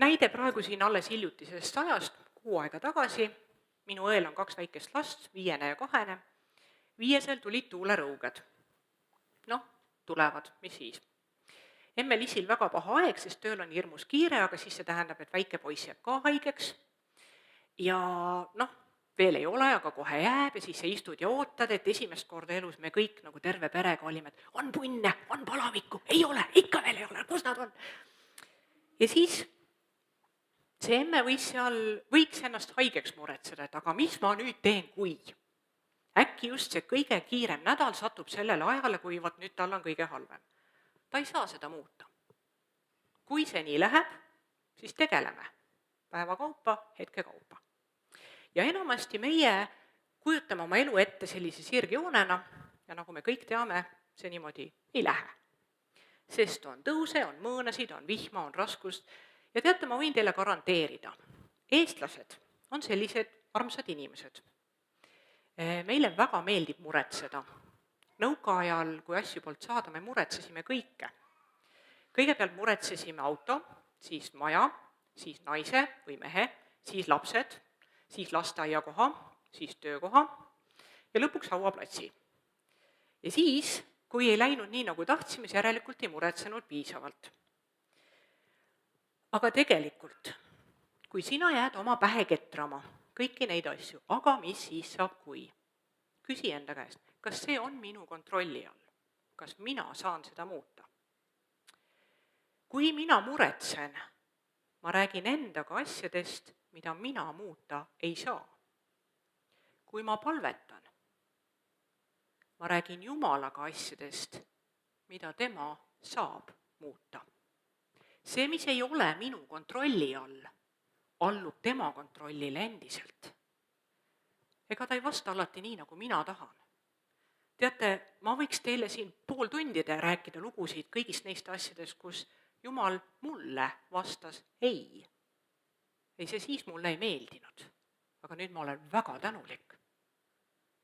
Näide praegu siin alles hiljutisest ajast, kuu aega tagasi. Minu õel on 2 väikest last, 5 ja 2. 5 tulid tuulerõuged. Noh, tulevad, mis siis? Emme Lisil väga paha aeg, sest tööl on hirmus kiire, aga siis see tähendab, et väike poiss jääb ka haigeks. Ja noh, veel ei ole, aga kohe jääb ja siis sa istud ja ootad, et esimest korda elus me kõik nagu terve perega olime, et on punne, on palavikku, ei ole, ikka veel ei ole, kus nad on? Ja siis see emme võiks ennast haigeks muretseda, et aga mis ma nüüd teen, kui? Äkki just see kõige kiirem nädal satub sellele ajale, kui vot nüüd tal on kõige halvem. Ta ei saa seda muuta. Kui see nii läheb, siis tegeleme päeva kaupa, hetke kaupa. Ja enamasti meie kujutame oma elu ette sellise sirgjoonena ja nagu me kõik teame, see niimoodi ei lähe. Sest on tõuse, on mõõnasid, on vihma, on raskust ja teate, ma võin teile garanteerida, eestlased on sellised armsad inimesed. Meile väga meeldib muretseda. Nõukaajal, kui asju polnud saada, me muretsesime kõike. Kõigepealt muretsesime auto, siis maja, siis naise või mehe, siis lapsed, siis lasteaiakoha, siis töökoha ja lõpuks hauaplatsi. Ja siis, kui ei läinud nii, nagu tahtsime, siis järelikult ei muretsenud piisavalt. Aga tegelikult, kui sina jääd oma pähe ketrama kõiki neid asju, aga mis siis saab, kui? Küsi enda käest, kas see on minu kontrolli all? Kas mina saan seda muuta? Kui mina muretsen, ma räägin endaga asjadest, mida mina muuta ei saa. Kui ma palvetan, ma räägin Jumalaga asjadest, mida tema saab muuta. See, mis ei ole minu kontrolli all, allub tema kontrollile endiselt. Ega ta ei vasta alati nii, nagu mina tahan. Teate, ma võiks teile siin pool tundide rääkida lugusid kõigist neist asjadest, kus Jumal mulle vastas ei. Ei, see siis mulle ei meeldinud, aga nüüd ma olen väga tänulik.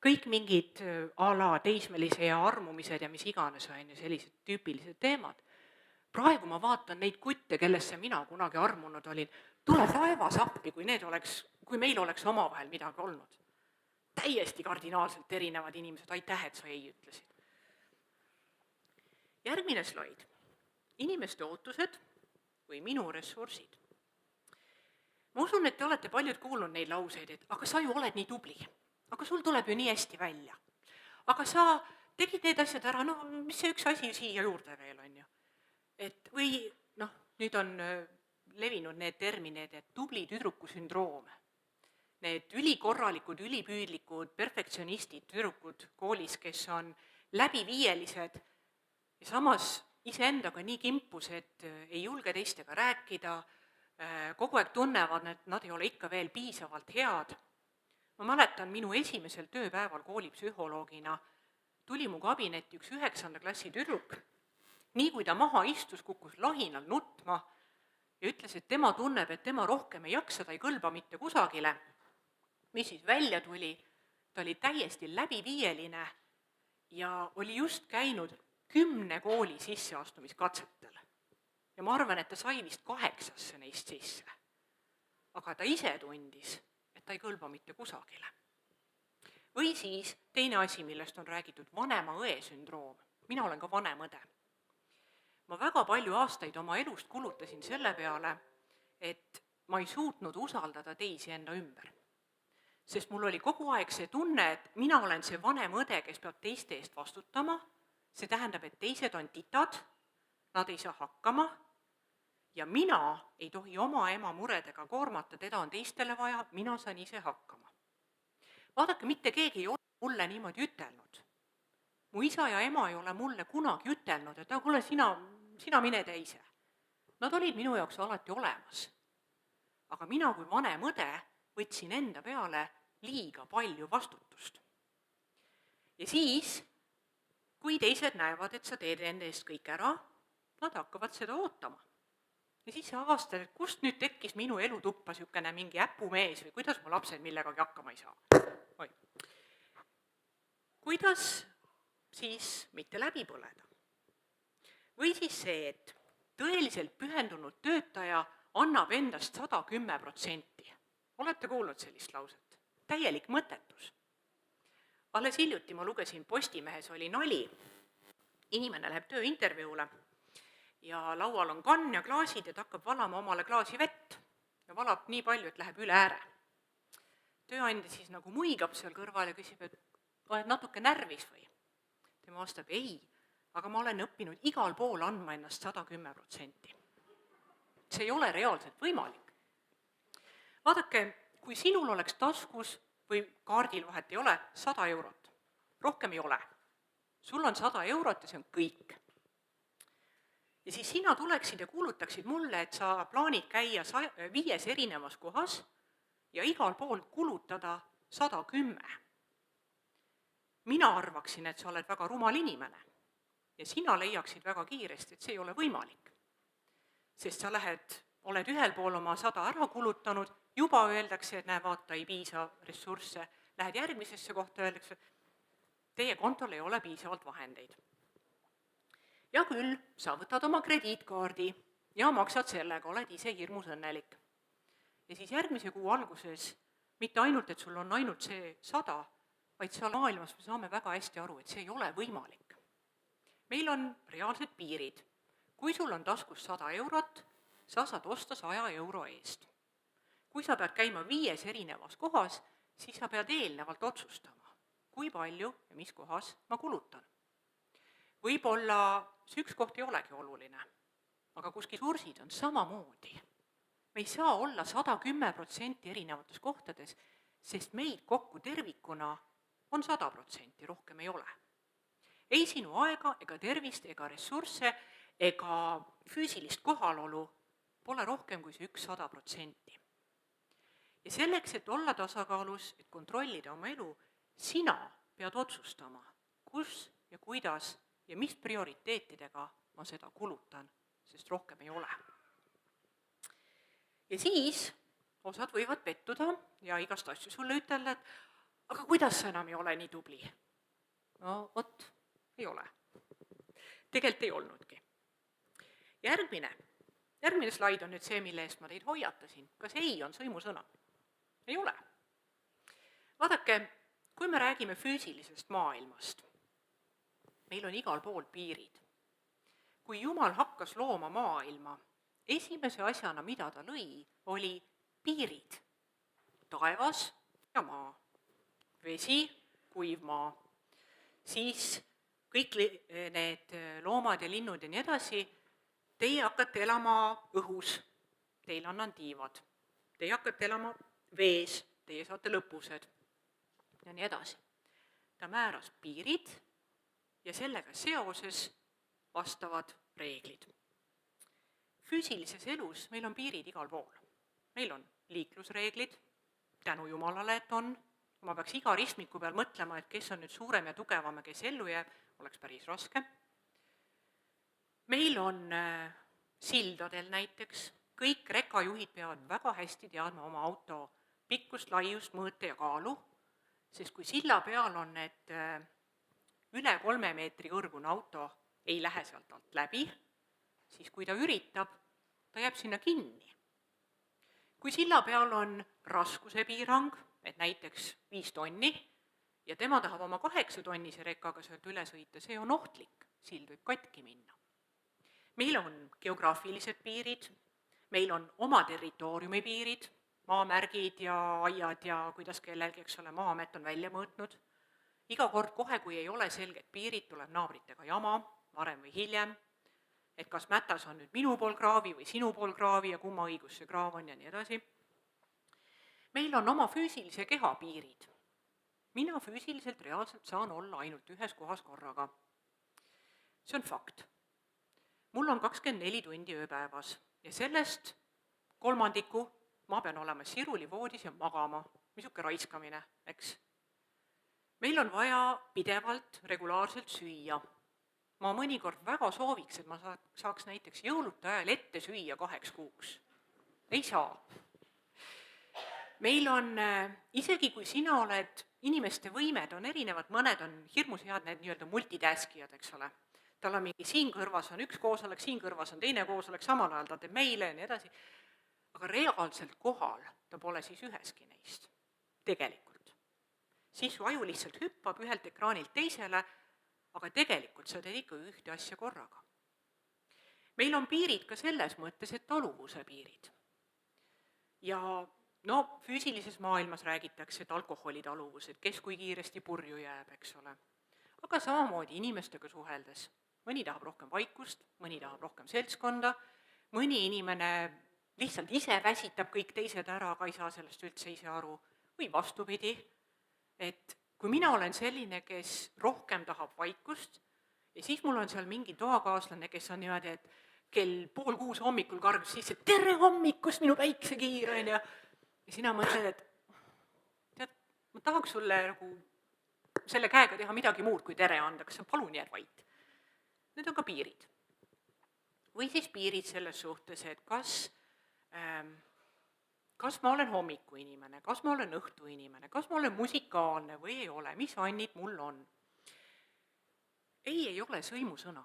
Kõik mingid ala teismelise ja armumised ja mis iganes on ju sellised tüüpilised teemad. Praegu ma vaatan neid kutte, kellesse mina kunagi armunud olin, tule taevas appi, kui meil oleks omavahel midagi olnud. Täiesti kardinaalselt erinevad inimesed, aitäh, et sa ei ütlesid. Järgmine slaid. Inimeste ootused või minu ressursid. Ma usun, et te olete paljud kuulnud neid lauseid, et aga sa ju oled nii tubli, aga sul tuleb ju nii hästi välja. Aga sa tegid need asjad ära, no mis see üks asi siia juurde veel on ju. Või nüüd on levinud need terminid, et tubli tüdruku sündroom. Need ülikorralikud, ülipüüdlikud, perfektsionistid, tüdrukud koolis, kes on läbiviielised ja samas iseendaga nii kimpus, et ei julge teistega rääkida, kogu aeg tunnevad, et nad ei ole ikka veel piisavalt head. Ma mäletan, minu esimesel tööpäeval koolipsühholoogina tuli mu kabinetti üks 9. klassi tüdruk. Nii kui ta maha istus, kukkus lahinal nutma ja ütles, et tema tunneb, et tema rohkem ei jaksa, ta ei kõlba mitte kusagile. Mis siis välja tuli, ta oli täiesti läbiviieline ja oli just käinud 10 kooli sisseastumiskatsetel. Ja ma arvan, et ta sai vist 8 neist sisse. Aga ta ise tundis, et ta ei kõlba mitte kusagile. Või siis teine asi, millest on räägitud, vanema õe sündroom. Mina olen ka vanem õde. Ma väga palju aastaid oma elust kulutasin selle peale, et ma ei suutnud usaldada teisi enda ümber. Sest mul oli kogu aeg see tunne, et mina olen see vanem õde, kes peab teiste eest vastutama, see tähendab, et teised on titad, nad ei saa hakkama ja mina ei tohi oma ema muredega koormata, teda on teistele vaja, mina saan ise hakkama. Vaadake, mitte keegi ei ole mulle niimoodi ütelnud. Mu isa ja ema ei ole mulle kunagi ütelnud, et kuule, sina mine tee ise. Nad olid minu jaoks alati olemas. Aga mina kui vanem õde võtsin enda peale liiga palju vastutust. Ja siis, kui teised näevad, et sa teed enda eest kõik ära, nad hakkavad seda ootama. Ja siis sa avastad, et kust nüüd tekkis minu elutuppa niisugune mingi äpumees või kuidas mu lapsed millegagi hakkama ei saa. Kuidas siis mitte läbi põleda? Või siis see, et tõeliselt pühendunud töötaja annab endast 110%. Olete kuulnud sellist lauset? Täielik mõttetus. Alles hiljuti ma lugesin Postimehes oli nali, inimene läheb tööintervjuule ja laual on kann ja klaasid ja ta hakkab valama omale klaasi vett ja valab nii palju, et läheb üle ääre. Tööandja siis nagu muigab seal kõrval ja küsib, et oled natuke närvis või? Tema vastab, ei, aga ma olen õppinud igal pool andma ennast 110%. See ei ole reaalselt võimalik. Vaadake, kui sinul oleks taskus või kaardil vahet ei ole 100 eurot, rohkem ei ole. Sul on 100 eurot ja see on kõik. Ja siis sina tuleksid ja kuulutaksid mulle, et sa plaanid käia 5 erinevas kohas ja igal pool kulutada 110. Mina arvaksin, et sa oled väga rumal inimene ja sina leiaksid väga kiiresti, et see ei ole võimalik. Sest sa oled ühel pool oma 100 ära kulutanud, juba öeldakse, et näe, vaata, ei piisa ressursse, lähed järgmisesse kohta, öeldakse, teie kontol ei ole piisavalt vahendeid. Ja küll, sa võtad oma krediitkaardi ja maksad sellega, oled ise hirmus õnnelik. Ja siis järgmise kuu alguses mitte ainult, et sul on ainult see 100, vaid seal maailmas me saame väga hästi aru, et see ei ole võimalik. Meil on reaalsed piirid. Kui sul on taskus 100 eurot, sa saad osta 100 euro eest. Kui sa pead käima 5 erinevas kohas, siis sa pead eelnevalt otsustama, kui palju ja mis kohas ma kulutan. Võib-olla see üks koht ei olegi oluline, aga kuskil sursid on samamoodi. Me ei saa olla 110% erinevates kohtades, sest meid kokku tervikuna on 100%, rohkem ei ole. Ei sinu aega, ega tervist, ega ressursse, ega füüsilist kohalolu pole rohkem kui see 100%. Ja selleks, et olla tasakaalus, et kontrollida oma elu, sina pead otsustama, kus ja kuidas ja mis prioriteetidega ma seda kulutan, sest rohkem ei ole. Ja siis osad võivad pettuda ja igast asju sulle ütelda, et aga kuidas sa enam ei ole nii tubli? No vot, ei ole. Tegelikult ei olnudki. Järgmine slaid on nüüd see, mille eest ma teid hoiatasin. Kas ei on sõimusõna? Ei ole. Vaadake, kui me räägime füüsilisest maailmast, meil on igal pool piirid. Kui Jumal hakkas looma maailma, esimese asjana, mida ta lõi, oli piirid. Taevas ja maa, vesi, kuiv maa. Siis kõik need loomad ja linnud ja nii edasi, teie hakkate elama õhus, teil annan tiivad. Teie hakkate elama vees, teie saate lõpused ja nii edasi. Ta määras piirid ja sellega seoses vastavad reeglid. Füüsilises elus meil on piirid igal pool. Meil on liiklusreeglid, tänu Jumalale, et on. Ma peaks iga ristmiku peal mõtlema, et kes on nüüd suurem ja tugevam ja kes ellu jääb, oleks päris raske. Meil on sildadel näiteks, kõik rekajuhid peavad väga hästi teadma oma auto pikkust, laiust, mõõte ja kaalu, sest kui silla peal on need üle 3 meetri kõrgune auto ei lähe sealt alt läbi, siis kui ta üritab, ta jääb sinna kinni. Kui silla peal on raskuse piirang, et näiteks 5 tonni, ja tema tahab oma 8 tonnise rekkaga sealt üle sõita, see on ohtlik, sild võib katki minna. Meil on geograafilised piirid, meil on oma territooriumi piirid, maamärgid ja aiad ja kuidas kellelgi, eks ole, Maa-amet on välja mõõtnud. Iga kord kohe, kui ei ole selget piirid, tuleb naabritega jama, varem või hiljem, et kas mätas on nüüd minu pool kraavi või sinu pool kraavi ja kumma õigus see kraav on ja nii edasi. Meil on oma füüsilise keha piirid. Mina füüsiliselt reaalselt saan olla ainult ühes kohas korraga. See on fakt. Mul on 24 tundi ööpäevas ja sellest 1/3 ma pean olema siruli voodis ja magama. Misuke raiskamine, eks? Meil on vaja pidevalt, regulaarselt süüa. Ma mõnikord väga sooviks, et ma saaks näiteks jõulude ajal ette süüa 2 kuuks. Ei saa. Meil on, isegi kui sina oled, inimeste võimed on erinevad, mõned on hirmus head, need nii-öelda multitaskijad, eks ole. Tal on mingi siin kõrvas on üks koosolek, siin kõrvas on teine koosolek, samal ajal ta teeb meile ja nii edasi. aga reaalselt kohal ta pole siis üheski neist, tegelikult. Siis su aju lihtsalt hüppab ühelt ekraanilt teisele, aga tegelikult sa teed ikka ühte asja korraga. Meil on piirid ka selles mõttes, et taluvuse piirid. Ja füüsilises maailmas räägitakse, et alkoholi taluvus, et kes kui kiiresti purju jääb, eks ole. Aga samamoodi inimestega suheldes. Mõni tahab rohkem vaikust, mõni tahab rohkem seltskonda, mõni inimene lihtsalt ise väsitab kõik teised ära, aga ei saa sellest üldse ise aru. Või vastupidi, et kui mina olen selline, kes rohkem tahab vaikust ja siis mul on seal mingi toakaaslane, kes on niimoodi, et kell 5:30 hommikul kargus sisse, tere hommikust, minu päiksekiir, on ja sina mõtled, et tead, ma tahaks sulle nagu selle käega teha midagi muud kui tere anda, kas sa palun jääd vait. Need on ka piirid. Või siis piirid selles suhtes, et kas ma olen hommikuinimene, kas ma olen õhtuinimene, kas ma olen musikaalne või ei ole, mis annid mul on. Ei ole sõimusõna,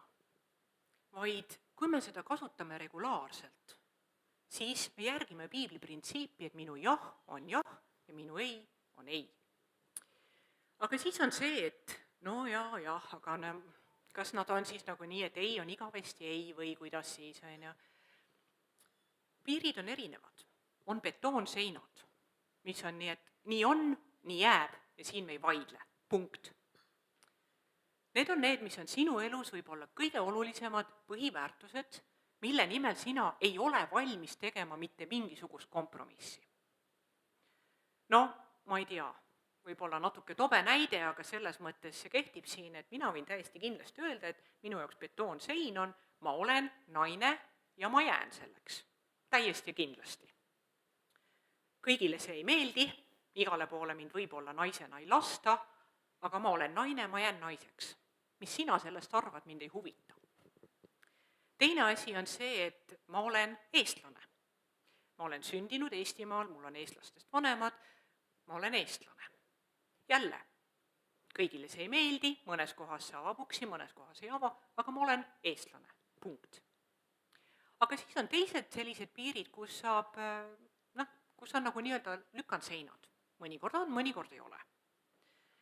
vaid kui me seda kasutame regulaarselt, siis me järgime piibli printsiipi, et minu jah on jah ja minu ei on ei. Aga siis on see, et jah, aga kas nad on siis nagu nii, et ei on igavesti ei või kuidas siis, on ju. Piirid on erinevad, on betoonseinad, mis on nii, et nii on, nii jääb ja siin me ei vaidle, punkt. Need on need, mis on sinu elus võib-olla kõige olulisemad põhiväärtused, mille nimel sina ei ole valmis tegema mitte mingisugust kompromissi. Ma ei tea, võib-olla natuke tobe näide, aga selles mõttes see kehtib siin, et mina võin täiesti kindlasti öelda, et minu jaoks betoonsein on, ma olen naine ja ma jään selleks. Täiesti kindlasti. Kõigile see ei meeldi, igale poole mind võib-olla naisena ei lasta, aga ma olen naine, ma jään naiseks. Mis sina sellest arvad, mind ei huvita. Teine asi on see, et ma olen eestlane. Ma olen sündinud Eestimaal, mul on eestlastest vanemad, ma olen eestlane. Jälle, kõigile see ei meeldi, mõnes kohas see avab uksi, mõnes kohas ei ava, aga ma olen eestlane, punkt. Aga siis on teised sellised piirid, kus on nagu nii-öelda lükanseinad. Mõnikord on, mõnikord ei ole.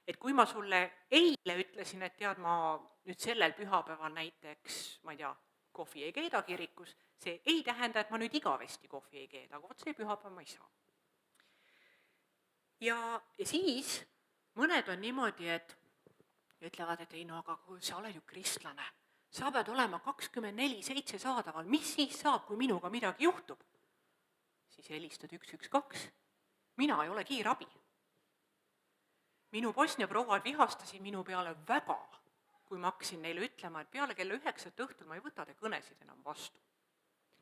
Et kui ma sulle eile ütlesin, et tead, ma nüüd sellel pühapäeval näiteks, ma ei tea, kohvi ei keeda kirikus, see ei tähenda, et ma nüüd igavesti kohvi ei keeda, aga see pühapäev ma ei saa. Ja siis mõned on niimoodi, et ütlevad, et ei aga sa oled ju kristlane, sa pead olema 24/7 saadaval, mis siis saab, kui minuga midagi juhtub? Siis helistad 112, mina ei ole kiirabi. Minu Bosnia prouad vihastasid minu peale väga, kui ma hakkasin neile ütlema, et peale kella 9 õhtul ma ei võta te kõnesid enam vastu.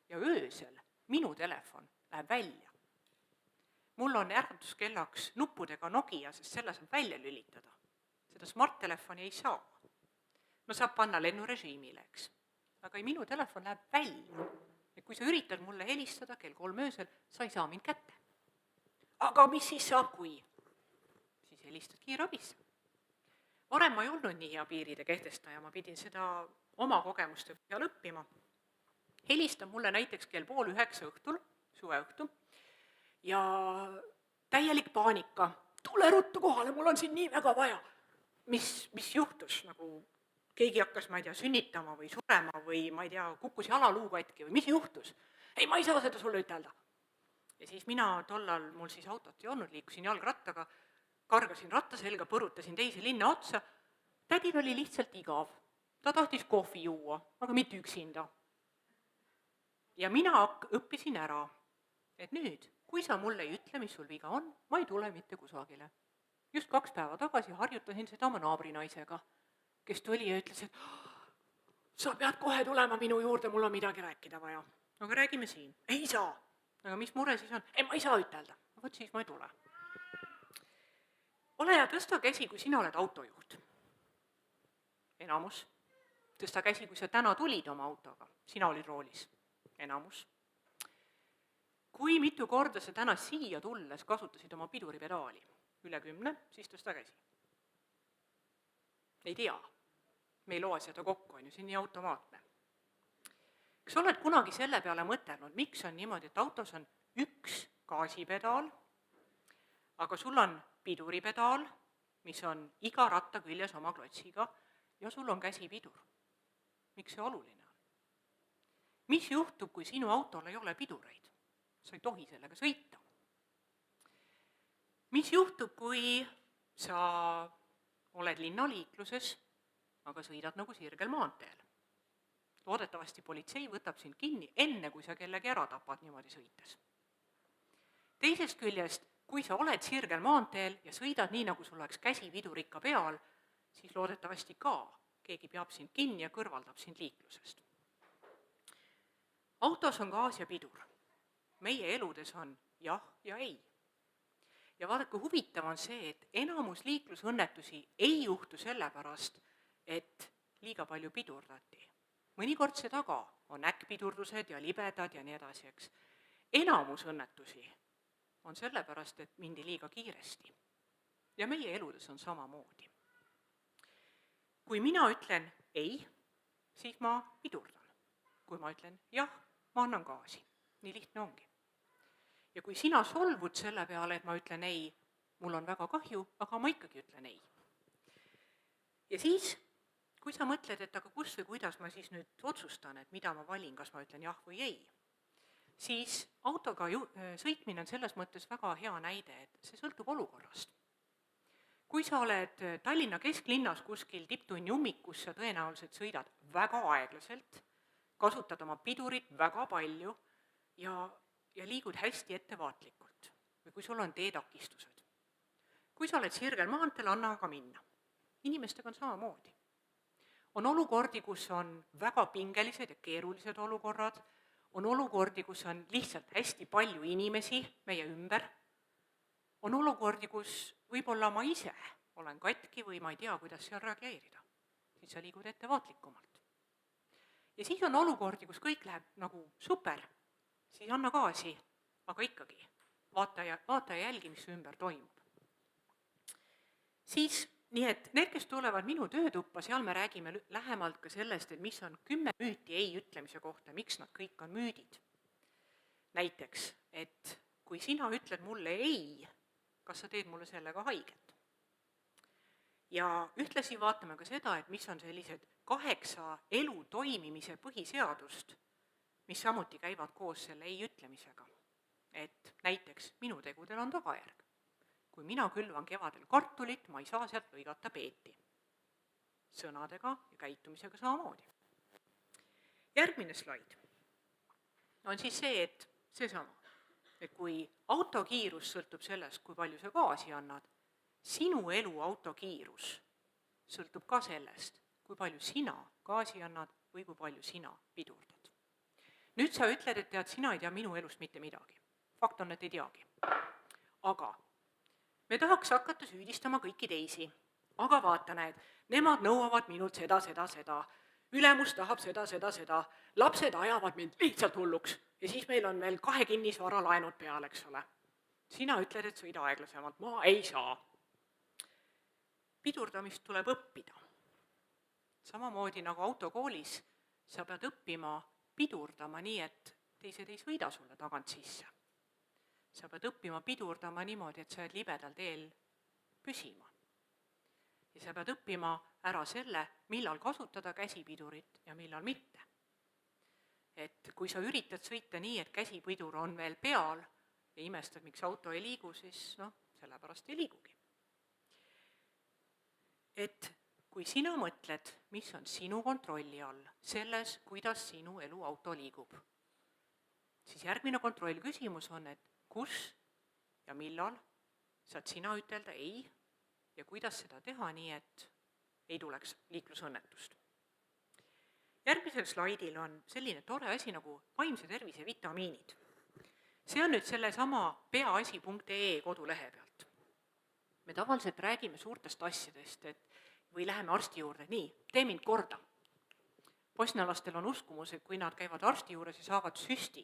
Ja öösel minu telefon läheb välja. Mul on äratuskellaks nuppudega Nokia, sest selle saab välja lülitada. Seda smart-telefoni ei saa. No saab panna lennurežiimile, eks. Aga minu telefon läheb välja. Ja kui sa üritad mulle helistada kell 3 öösel, sa ei saa mind kätte. Aga mis siis saab, kui? Siis helistad kiirabisse. Varem ma ei olnud nii hea piiride kehtestaja, ma pidin seda oma kogemuste peal õppima. Helistab mulle näiteks kell 8:30 õhtul, suveõhtul, ja täielik paanika. Tule ruttu kohale, mul on siin nii väga vaja. Mis juhtus? Nagu keegi hakkas, ma ei tea, sünnitama või surema või ma ei tea, kukkus jalaluu katki või mis juhtus? Ei, ma ei saa seda sulle ütelda. Ja siis mina tollal, mul siis autot ei olnud, liikusin jalgrattaga, kargasin ratta selga, põrutasin teise linna otsa. Tädil oli lihtsalt igav. Ta tahtis kohvi juua, aga mitte üksinda. Ja mina õppisin ära, et nüüd, kui sa mulle ei ütle, mis sul viga on, ma ei tule mitte kusagile. Just 2 päeva tagasi harjutasin seda oma naabrinaisega, kes tuli ja ütles, et sa pead kohe tulema minu juurde, mul on midagi rääkida vaja. Aga räägime siin. Ei saa. Aga mis mure siis on? Ei, ma ei saa ütelda. Võt siis ma ei tule. Ole ja tõsta käsi, kui sina oled autojuht. Enamus. Tõsta käsi, kui sa täna tulid oma autoga. Sina olid roolis. Enamus. Kui mitu korda sa täna siia tulles kasutasid oma piduripedaali? Üle 10, siis tõsta käsi. Ei tea. Me ei loe seda kokku, on ju, see on nii automaatne. Kas oled kunagi selle peale mõtelnud, miks on niimoodi, et autos on üks gaasipedaal, aga sul on piduripedaal, mis on iga ratta küljes oma klotsiga ja sul on käsipidur. Miks see oluline on? Mis juhtub, kui sinu autol ei ole pidureid? Sa ei tohi sellega sõita. Mis juhtub, kui sa oled linnaliikluses, aga sõidad nagu sirgel maanteel? Loodetavasti politsei võtab sind kinni, enne kui sa kellegi ära tapad niimoodi sõites. Teisest küljest, kui sa oled sirgel maanteel ja sõidad nii, nagu sul oleks käsipidur ikka peal, siis loodetavasti ka keegi peab sind kinni ja kõrvaldab sind liiklusest. Autos on gaas ja pidur. Meie eludes on jah ja ei. Ja vaadake, huvitav on see, et enamus liiklusõnnetusi ei juhtu sellepärast, et liiga palju pidurdati. Mõnikord see taga on äkkpidurdused ja libedad ja nii edasi, eks. Enamus õnnetusi on sellepärast, et mindi liiga kiiresti. Ja meie eludes on samamoodi. Kui mina ütlen ei, siis ma pidurdan. Kui ma ütlen jah, ma annan gaasi. Nii lihtne ongi. Ja kui sina solvud selle peale, et ma ütlen ei, mul on väga kahju, aga ma ikkagi ütlen ei. Ja siis, kui sa mõtled, et aga kus või kuidas ma siis nüüd otsustan, et mida ma valin, kas ma ütlen jah või ei, siis autoga sõitmine on selles mõttes väga hea näide, et see sõltub olukorrast. Kui sa oled Tallinna kesklinnas kuskil tipptunni ummikus, sa tõenäoliselt sõidad väga aeglaselt, kasutad oma pidurit väga palju ja liigud hästi ettevaatlikult või kui sul on teetakistused. Kui sa oled sirgel maanteel, anna aga minna. Inimestega on samamoodi. On olukordi, kus on väga pingelised ja keerulised olukorrad, on olukordi, kus on lihtsalt hästi palju inimesi meie ümber, on olukordi, kus võib-olla ma ise olen katki või ma ei tea, kuidas seal reageerida. Siis sa liigud ettevaatlikumalt. Ja siis on olukordi, kus kõik läheb nagu super, siis anna gaasi, aga ikkagi vaata ja jälgi, mis ümber toimub. Siis, nii et need, kes tulevad minu töötuppa, seal me räägime lähemalt ka sellest, et mis on 10 müüti ei ütlemise kohta, miks nad kõik on müüdid. Näiteks, et kui sina ütled mulle ei, kas sa teed mulle sellega haiget? Ja ühtlasi vaatame ka seda, et mis on sellised 8 elu toimimise põhiseadust, mis samuti käivad koos selle ei ütlemisega. Et näiteks minu tegudel on tagajärg. Kui mina külvan kevadel kartulit, ma ei saa sealt lõigata peeti. Sõnadega ja käitumisega samamoodi. Järgmine slaid on siis see, et seesama, et kui autokiirus sõltub sellest, kui palju sa gaasi annad, sinu elu autokiirus sõltub ka sellest, kui palju sina gaasi annad või kui palju sina pidurdad. Nüüd sa ütled, et tead, sina ei tea minu elust mitte midagi. Fakt on, et ei teagi. Aga me tahaks hakata süüdistama kõiki teisi. Aga vaata, näed, nemad nõuavad minult seda. Ülemus tahab seda. Lapsed ajavad mind lihtsalt hulluks. Ja siis meil on veel 2 kinnisvara laenud peal, eks ole. Sina ütled, et sõida aeglasemalt. Ma ei saa. Pidurdamist tuleb õppida. Samamoodi nagu autokoolis, sa pead õppima pidurdama nii, et teised ei sõida sulle tagant sisse. Sa pead õppima pidurdama niimoodi, et sa jääd libedal teel püsima. Ja sa pead õppima ära selle, millal kasutada käsipidurit ja millal mitte. Et kui sa üritad sõita nii, et käsipidur on veel peal ja imestad, miks auto ei liigu, siis sellepärast ei liigugi. Et kui sina mõtled, mis on sinu kontrolli all, selles, kuidas sinu elu auto liigub, siis järgmine kontrollküsimus on, et kus ja millal saad sina ütelda ei ja kuidas seda teha nii, et ei tuleks liiklusõnnetust. Järgmisel slaidil on selline tore asi nagu vaimse tervise vitamiinid. See on nüüd sellesama peaasi.ee kodulehe pealt. Me tavaliselt räägime suurtest asjadest, või läheme arsti juurde, nii, tee mind korda. Bosnialastel on uskumus, et kui nad käivad arsti juures ja saavad süsti,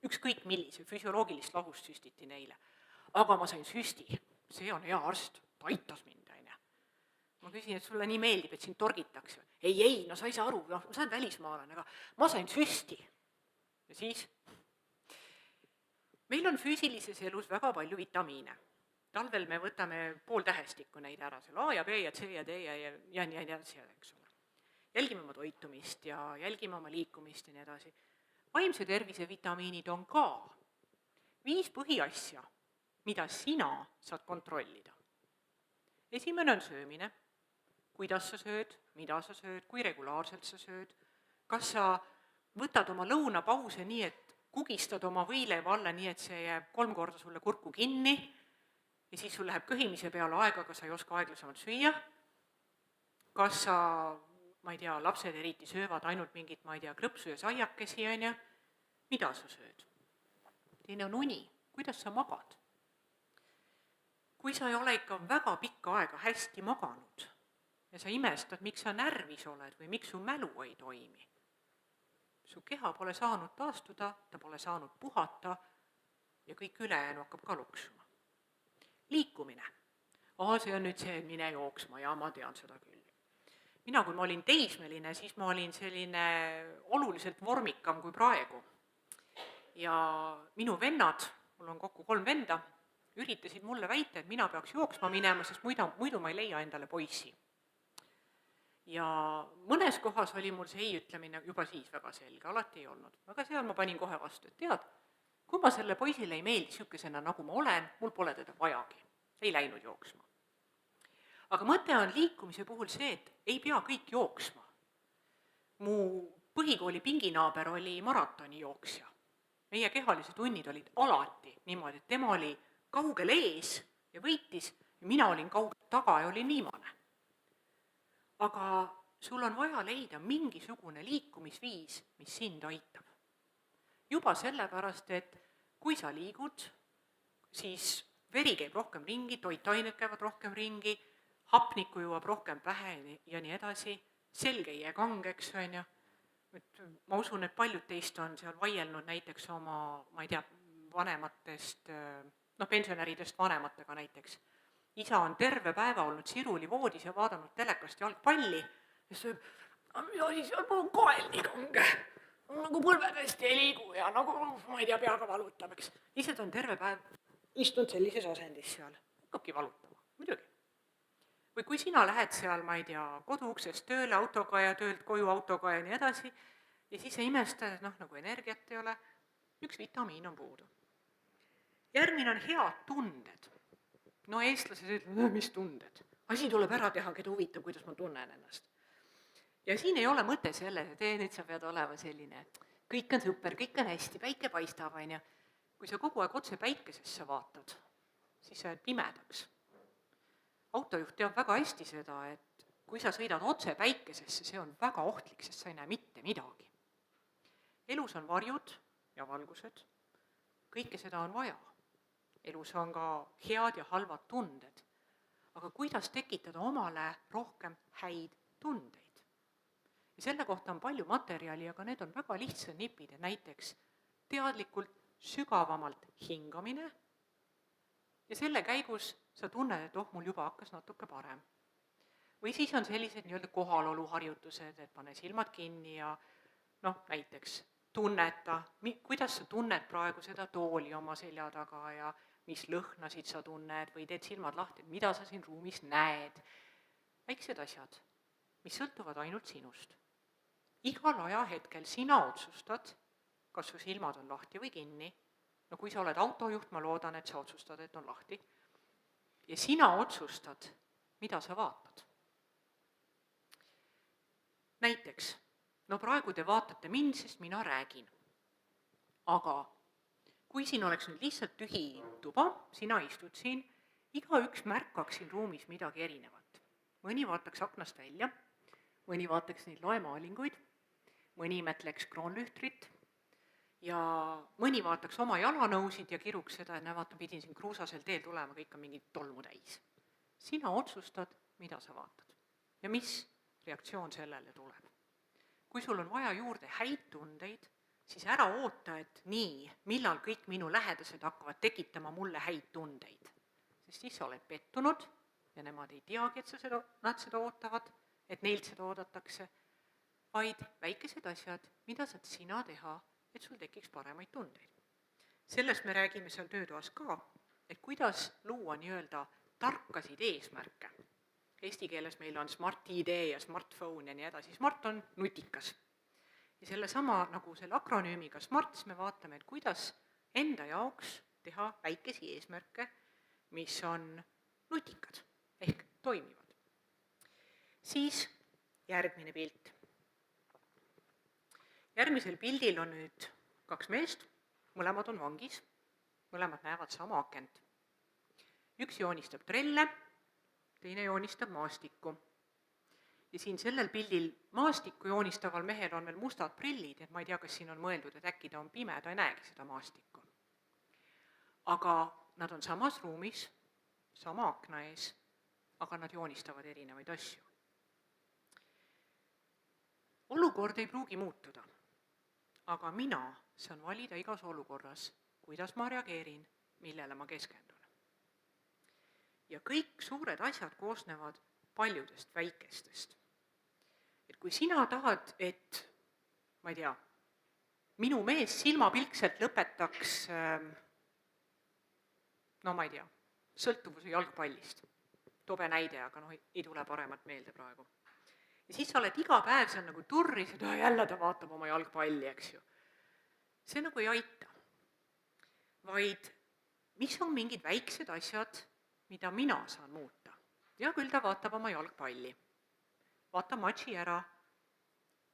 ükskõik millise, füsioloogilist lahust süstiti neile. Aga ma sain süsti, see on hea arst, ta aitas mind, aine. Ma küsin, et sulle nii meeldib, et sind torgitakse. Ei, no sa ei saa aru, ma olen välismaalane, aga ma sain süsti. Ja siis meil on füüsilises elus väga palju vitamiine. Talvel me võtame pool tähestikku neid ära, seal A ja B ja C ja D ja nii edasi, eks ole. Jälgime oma toitumist ja jälgime oma liikumist ja nii edasi. Vaimse tervise vitamiinid on ka 5 põhiasja, mida sina saad kontrollida. Esimene on söömine, kuidas sa sööd, mida sa sööd, kui regulaarselt sa sööd, kas sa võtad oma lõunapause nii, et kugistad oma võileiva alla nii, et see jääb 3 korda sulle kurku kinni ja siis sul läheb köhimise peale aega, aga sa ei oska aeglasemalt süüa, kas sa, ma ei tea, lapsed eriti söövad ainult mingit, ma ei tea, krõpsu ja saiakesi, on ju, mida sa sööd? Teine on uni, kuidas sa magad? Kui sa ei ole ikka väga pikka aega hästi maganud ja sa imestad, miks sa närvis oled või miks su mälu ei toimi, su keha pole saanud taastuda, ta pole saanud puhata ja kõik ülejäänu hakkab ka luksuma. Liikumine. See on nüüd see, et mine jooksma ja ma tean seda küll. Mina, kui ma olin teismeline, siis ma olin selline oluliselt vormikam kui praegu. Ja minu vennad, mul on kokku 3 venda, üritasid mulle väita, et mina peaks jooksma minema, sest muidu ma ei leia endale poissi. Ja mõnes kohas oli mul see ei-ütlemine juba siis väga selge, alati ei olnud. Aga seal ma panin kohe vastu, et tead, kui ma selle poisile ei meeldi sükesena, nagu ma olen, mul pole teda vajagi. Ei läinud jooksma. Aga mõte on liikumise puhul see, et ei pea kõik jooksma. Mu põhikooli pinginaaber oli maratoni jooksja. Meie kehalise tunnid olid alati niimoodi, et tema oli kaugel ees ja võitis ja mina olin kaugel taga ja olin viimane. Aga sul on vaja leida mingisugune liikumisviis, mis sind aitab. Juba sellepärast, et kui sa liigud, siis veri käib rohkem ringi, toitained käivad rohkem ringi, hapnikku jõuab rohkem pähe ja nii edasi, selge ei jää kangeks, on ju. Ma usun, et paljud teist on seal vaielnud näiteks oma, ma ei tea, vanematest, pensionäridest vanematega näiteks. Isa on terve päeva olnud siruli voodis ja vaadanud telekast jalgpalli ja sööb, seal mul on kael nii kange, nagu põlved hästi ei liigu ja nagu, ma ei tea, peaga valutab, eks. Ise ta on terve päev istunud sellises asendis seal, hakkabki valutama, muidugi. Või kui sina lähed seal, ma ei tea, koduuksest tööle autoga ja töölt koju autoga ja nii edasi, ja siis sa imestad, et nagu energiat ei ole, üks vitamiin on puudu. Järgmine on head tunded. Eestlased ütlevad, mis tunded? Asi tuleb ära teha, keda huvitab, kuidas ma tunnen ennast. Ja siin ei ole mõte selles, et nüüd sa pead olema selline, et kõik on super, kõik on hästi, päike paistab, on ju. Kui sa kogu aeg otse päikesesse vaatad, siis sa jääd pimedaks. Autojuht teab väga hästi seda, et kui sa sõidad otse päikesesse, see on väga ohtlik, sest sa ei näe mitte midagi. Elus on varjud ja valgused, kõike seda on vaja. Elus on ka head ja halvad tunded, aga kuidas tekitada omale rohkem häid tundeid? Ja selle kohta on palju materjali, aga need on väga lihtsad nipid, näiteks teadlikult sügavamalt hingamine ja selle käigus sa tunned, et mul juba hakkas natuke parem. Või siis on sellised nii-öelda kohaloluharjutused, et pane silmad kinni ja näiteks tunneta, kuidas sa tunned praegu seda tooli oma selja taga ja mis lõhnasid sa tunned või teed silmad lahti, mida sa siin ruumis näed. Väiksed asjad, mis sõltuvad ainult sinust. Igal ajahetkel sina otsustad, kas su silmad on lahti või kinni. Kui sa oled autojuht, ma loodan, et sa otsustad, et on lahti. Ja sina otsustad, mida sa vaatad. Näiteks, praegu te vaatate mind, sest mina räägin. Aga kui siin oleks nüüd lihtsalt tühi tuba, sina istud siin, igaüks märkaks siin ruumis midagi erinevat. Mõni vaataks aknast välja, mõni vaataks neid loemaalinguid, mõni imetleks kroonlühtrit ja mõni vaataks oma jalanõusid ja kiruks seda, et vaata, pidin siin kruusasel teel tulema, kõik on mingit tolmu täis. Sina otsustad, mida sa vaatad ja mis reaktsioon sellele tuleb. Kui sul on vaja juurde häid tundeid, siis ära oota, et nii, millal kõik minu lähedased hakkavad tekitama mulle häid tundeid. Sest siis sa oled pettunud ja nemad ei teagi, et nad seda ootavad, et neilt seda oodatakse, vaid väikesed asjad, mida saad sina teha, et sul tekiks paremaid tundeid. Sellest me räägime seal töötoas ka, et kuidas luua nii-öelda tarkasid eesmärke. Eesti keeles meil on Smart-ID ja smartphone ja nii edasi. Smart on nutikas. Ja sellesama nagu selle akronüümiga Smart, siis me vaatame, et kuidas enda jaoks teha väikesi eesmärke, mis on nutikad ehk toimivad. Siis järgmine pilt. Järgmisel pildil on nüüd 2 meest, mõlemad on vangis, mõlemad näevad sama akent. Üks joonistab trelle, teine joonistab maastikku. Ja siin sellel pildil maastikku joonistaval mehel on veel mustad prillid, et ma ei tea, kas siin on mõeldud, et äkki ta on pime, ta ei näegi seda maastikku. Aga nad on samas ruumis, sama akna ees, aga nad joonistavad erinevaid asju. Olukord ei pruugi muutuda, aga mina saan valida igas olukorras, kuidas ma reageerin, millele ma keskendun. Ja kõik suured asjad koosnevad paljudest väikestest. Et kui sina tahad, et, ma ei tea, minu mees silmapilkselt lõpetaks, no ma ei tea, sõltuvuse jalgpallist. Tobe näide, aga ei tule paremat meelde praegu. Ja siis sa oled iga päev seal nagu turris, et jälle ta vaatab oma jalgpalli, eks ju. See nagu ei aita. Vaid mis on mingid väiksed asjad, mida mina saan muuta. Ja küll ta vaatab oma jalgpalli. Vaata matši ära.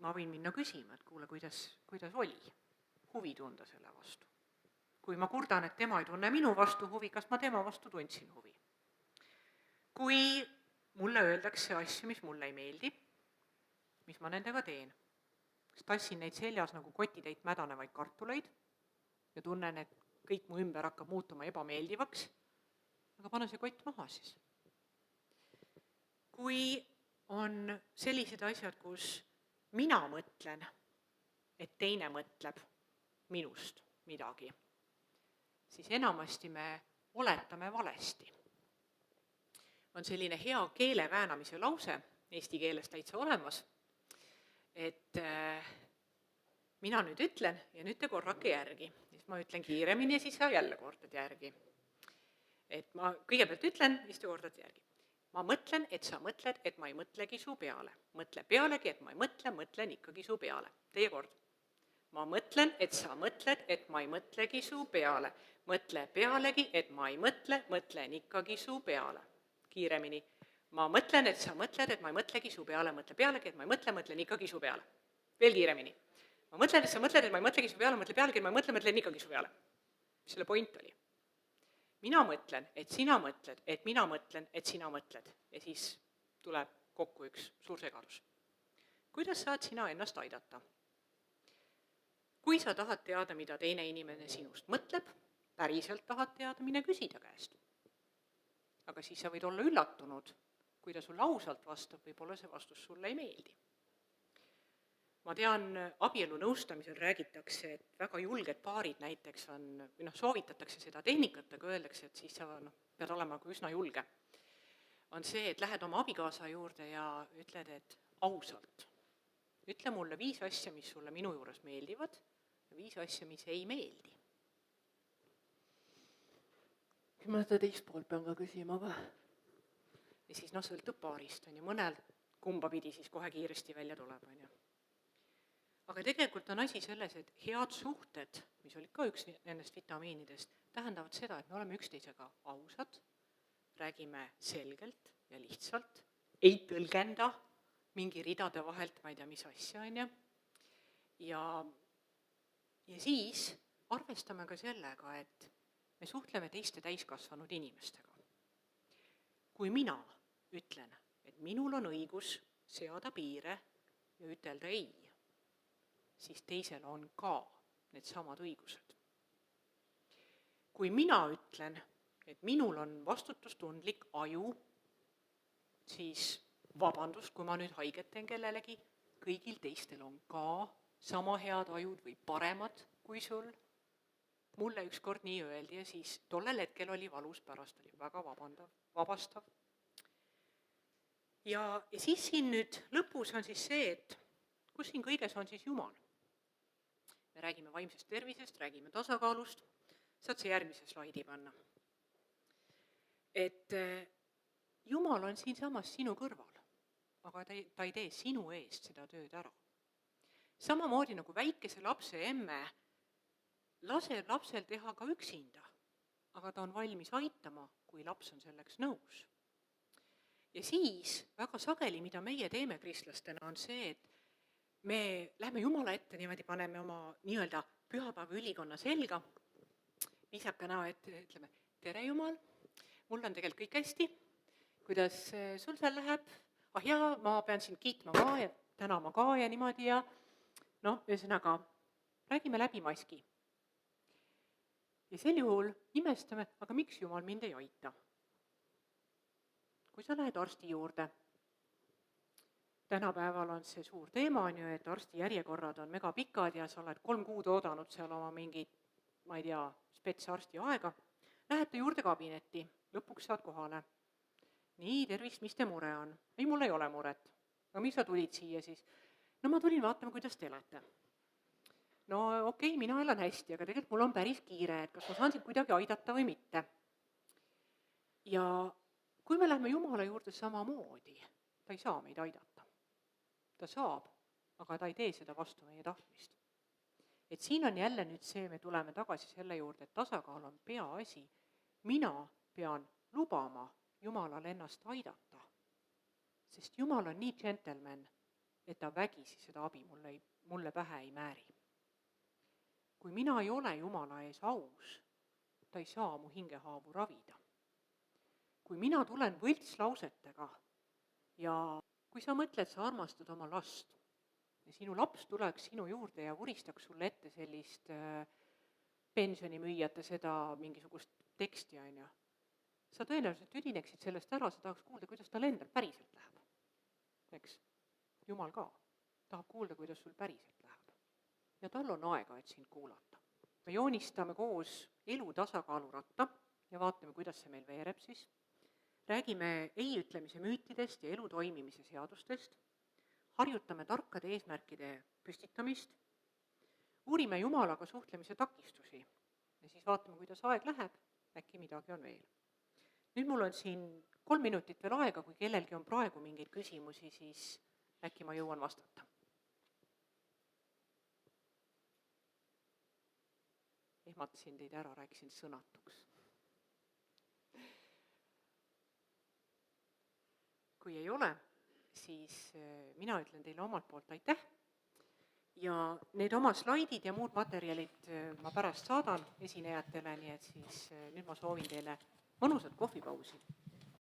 Ma võin minna küsima, et kuule, kuidas oli. Huvi tunda selle vastu. Kui ma kurdan, et tema ei tunne minu vastu huvi, kas ma tema vastu tundsin huvi. Kui mulle öeldakse asju, mis mulle ei meeldi, mis ma nendega teen. Tassin neid seljas nagu kotitäit mädanevaid kartuleid ja tunnen, et kõik mu ümber hakkab muutuma ebameeldivaks, aga pane see kott maha siis. Kui on sellised asjad, kus mina mõtlen, et teine mõtleb minust midagi, siis enamasti me oletame valesti. On selline hea keele väänamise lause, eesti keeles täitsa olemas, et mina nüüd ütlen ja nüüd te korrake järgi. Siis ma ütlen kiiremini ja siis sa jälle kordad järgi. Et ma kõigepealt ütlen, siis te kordad järgi. Ma mõtlen, et sa mõtled, et ma ei mõtlegi su peale. Mõtle pealegi, et ma ei mõtle, mõtlen ikkagi su peale. Teie kord. Ma mõtlen, et sa mõtled, et ma ei mõtlegi su peale. Mõtle pealegi, et ma ei mõtle, mõtlen ikkagi su peale. Kiiremini. Ma mõtlen, et sa mõtled, et ma ei mõtlegi su peale. Mõtle pealegi, et ma ei mõtle, mõtlen ikkagi su peale. Veel kiiremini. Ma mõtlen, et sa mõtled, et ma ei mõtlegi su peale. Mõtle pealegi, et ma ei mõtle, mõtlen ikkagi su peale. Mis selle point oli? Mina mõtlen, et sina mõtled, et mina mõtlen, et sina mõtled. Ja siis tuleb kokku üks suur segadus. Kuidas saad sina ennast aidata? Kui sa tahad teada, mida teine inimene sinust mõtleb, päriselt tahad teada, mine küsida käest. Aga siis sa võid olla üllatunud, kui ta sulle ausalt vastab, võib-olla see vastus sulle ei meeldi. Ma tean, abielu nõustamisel räägitakse, et väga julged paarid näiteks on, või soovitatakse seda tehnikat, aga öeldakse, et siis sa pead olema üsna julge. On see, et lähed oma abikaasa juurde ja ütled, et ausalt. Ütle mulle 5 asja, mis sulle minu juures meeldivad ja 5 asja, mis ei meeldi. Ma seda teist poolt pean ka küsima ka. Ja siis sõltub paarist, on ju, mõnel kumba pidi siis kohe kiiresti välja tuleb, on ju. Aga tegelikult on asi selles, et head suhted, mis olid ka üks nendest vitamiinidest, tähendavad seda, et me oleme üksteisega ausad, räägime selgelt ja lihtsalt, ei tõlgenda mingi ridade vahelt, ma ei tea, mis asja, on ju. Ja siis arvestame ka sellega, et me suhtleme teiste täiskasvanud inimestega. Kui mina ütlen, et minul on õigus seada piire ja ütelda ei, siis teisel on ka need samad õigused. Kui mina ütlen, et minul on vastutustundlik aju, siis vabandust, kui ma nüüd haiget teen kellelegi, kõigil teistel on ka sama head ajud või paremad kui sul. Mulle ükskord nii öeldi ja siis tollel hetkel oli valus, pärast oli väga vabastav. Ja siis siin nüüd lõpus on siis see, et kus siin kõiges on siis Jumal. Me räägime vaimsest tervisest, räägime tasakaalust, saad sa järgmise slaidi panna. Et Jumal on siinsamas sinu kõrval, aga ta ei tee sinu eest seda tööd ära. Samamoodi nagu väikese lapse emme laseb lapsel teha ka üksinda, aga ta on valmis aitama, kui laps on selleks nõus. Ja siis väga sageli, mida meie teeme kristlastena, on see, et me lähme Jumala ette niimoodi, paneme oma nii-öelda pühapäeva ülikonna selga, viisaka näo ette, ütleme, tere Jumal, mul on tegelikult kõik hästi, kuidas sul seal läheb, jaa, ma pean sind kiitma ka ja tänama ka ja niimoodi ja ühesõnaga, räägime läbi maski. Ja sel juhul imestame, aga miks Jumal mind ei aita? Kui sa lähed arsti juurde, tänapäeval on see suur teema, on ju, et arsti järjekorrad on megapikad ja sa oled 3 kuud oodanud seal oma mingit, ma ei tea, spetsarsti aega, lähed ta juurde kabinetti, lõpuks saad kohale. Nii, tervist, mis te mure on? Ei, mul ei ole muret. Aga miks sa tulid siia siis? No ma tulin vaatama, kuidas te elate. No okei, mina elan hästi, aga tegelikult mul on päris kiire, et kas ma saan sind kuidagi aidata või mitte. Ja kui me lähme Jumala juurde samamoodi, ta ei saa meid aidata. Ta saab, aga ta ei tee seda vastu meie tahtmist. Et siin on jälle nüüd see, me tuleme tagasi selle juurde, et tasakaal on peaasi. Mina pean lubama Jumalal ennast aidata, sest Jumal on nii gentleman, et ta vägisi seda abi mulle pähe ei määri. Kui mina ei ole Jumala ees aus, ta ei saa mu hingehaavu ravida. Kui mina tulen võltslausetega ja kui sa mõtled, sa armastad oma last ja sinu laps tuleks sinu juurde ja vuristaks sulle ette sellist pensionimüüjate seda mingisugust teksti, on ju, sa tõenäoliselt üdineksid sellest ära, sa tahaks kuulda, kuidas tal endal päriselt läheb. Eks? Jumal ka tahab kuulda, kuidas sul päriselt läheb. Ja tal on aega, et sind kuulata. Me joonistame koos elu tasakaaluratta ja vaatame, kuidas see meil veereb siis. Räägime ei-ütlemise müütidest ja elu toimimise seadustest. Harjutame tarkade eesmärkide püstitamist. Uurime Jumalaga suhtlemise takistusi ja siis vaatame, kuidas aeg läheb, äkki midagi on veel. Nüüd mul on siin 3 minutit veel aega, kui kellelgi on praegu mingeid küsimusi, siis äkki ma jõuan vastata. Ehmatasin teid ära, rääkisin sõnatuks. Kui ei ole, siis mina ütlen teile omalt poolt aitäh ja need oma slaidid ja muud materjalid ma pärast saadan esinejatele, nii et siis nüüd ma soovin teile mõnusat kohvipausi.